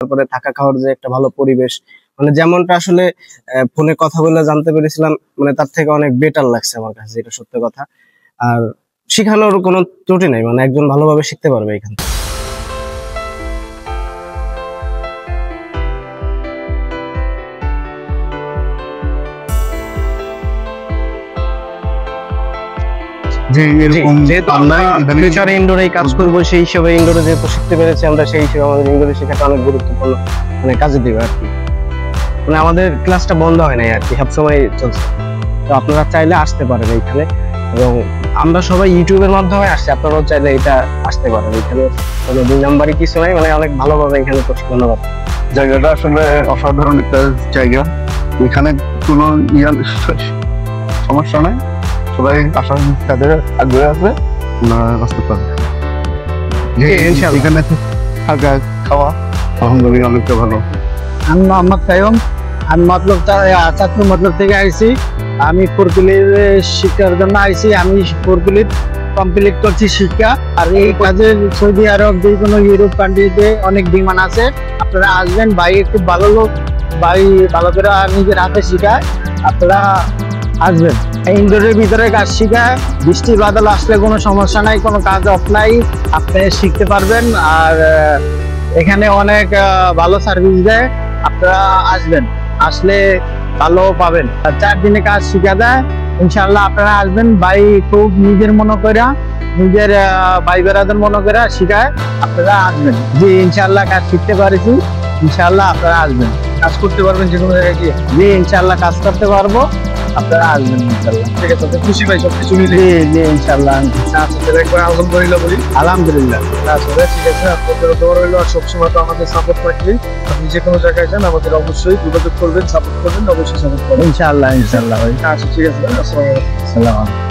তারপরে থাকা খাওয়ার যে একটা ভালো পরিবেশ, মানে যেমনটা আসলে ফোনে কথা বলে জানতে পেরেছিলাম, মানে তার থেকে অনেক বেটার লাগছে আমার কাছে, এটা সত্য কথা। আর শিখানোর কোনো ত্রুটি নাই, মানে একজন ভালোভাবে শিখতে পারবে এখান থেকে। যেহেতু আমরা ফিউচারে ইনডোরে কাজ করবো, সেই হিসেবে ইনডোরে যেহেতু শিখতে পেরেছি আমরা, সেই হিসেবে আমাদের ইনডোরে শেখাটা অনেক গুরুত্বপূর্ণ, মানে কাজে দিবে আর কি। মানে আমাদের ক্লাসটা বন্ধ হয় নাই আর কি, সবসময় চলছে। তো আপনারা চাইলে আসতে পারেন এইখানে, এবং আমরা সবাই ইউটিউবের মাধ্যমে আসছি, আপনারাও চাইলে এটা আসতে পারেন। এখানে কোনো 2 নাম্বারই কিছু নাই, মানে অনেক ভালোভাবে এখানে প্রশিক্ষণ দেওয়া। জায়গাটা আসলে অসাধারণ একটা জায়গা, এখানে কোনো সমস্যা নাই, সবাই আসার তাদের আগ্রহ আছে, ওনারা আসতে পারবে। এখানে থাকা খাওয়া আলহামদুলিল্লাহ অনেকটা ভালো। আমি মোহাম্মদ কাইয়ুম, আমি মতলব থেকে আইছি। আমি ফোরকুলির শিক্ষার জন্য আইছি। আমি ফোরকুলির কমপ্লিট করছি শিক্ষা। আর এই কাজে সৌদি আরব, যে কোনো ইউরোপ কান্ট্রিতে অনেক ডিমান্ড আছে। আপনারা আসবেন, ভাই খুব ভালো লোক, ভাই ভালো করে নিজের হাতে শিখায়, আপনারা আসবেন। ইনডোরের ভিতরে কাজ শিখায়, বৃষ্টি বাদল আসলে কোনো সমস্যা নাই, কোনো কাজ অফ নাই, আপনি শিখতে পারবেন। আর এখানে অনেক ভালো সার্ভিস দেয়, আপনারা আসবেন, আসলে ভালো পাবেন। 4 দিনে কাজ শিখা দেয়, ইনশাল্লাহ আপনারা আসবেন। ভাই খুব নিজের মনে করে, নিজের ভাই বেড়াদের মনে করে শিখায়, আপনারা আসবেন। জি ইনশাল্লাহ কাজ শিখতে পারেছি, ইনশাল্লাহ আপনারা আসবেন, কাজ করতে পারবেন যে কোনো জায়গায় গিয়ে। জি ইনশাল্লাহ কাজ করতে পারবো, আপনারা আসবেন ইনশাল্লাহ। ঠিক আছে, খুশি ভাই সবকিছু মিলে। জি জি ইনশাল্লাহ। একবার আলহামদুলিল্লাহ বলি। আলহামদুলিল্লাহ। ঠিক আছে, আপনাদের দোয়া রইল। আর সবসময় তো আমাদের সাপোর্ট থাকবে, আপনি যে কোনো জায়গায় যান আমাদের অবশ্যই যোগাযোগ করবেন, সাপোর্ট করবেন, অবশ্যই সাপোর্ট করবেন ইনশাল্লাহ। ইনশাল্লাহ ভাই। আচ্ছা ঠিক আছে, আসসালামু আলাইকুম। আসসালামু আলাইকুম।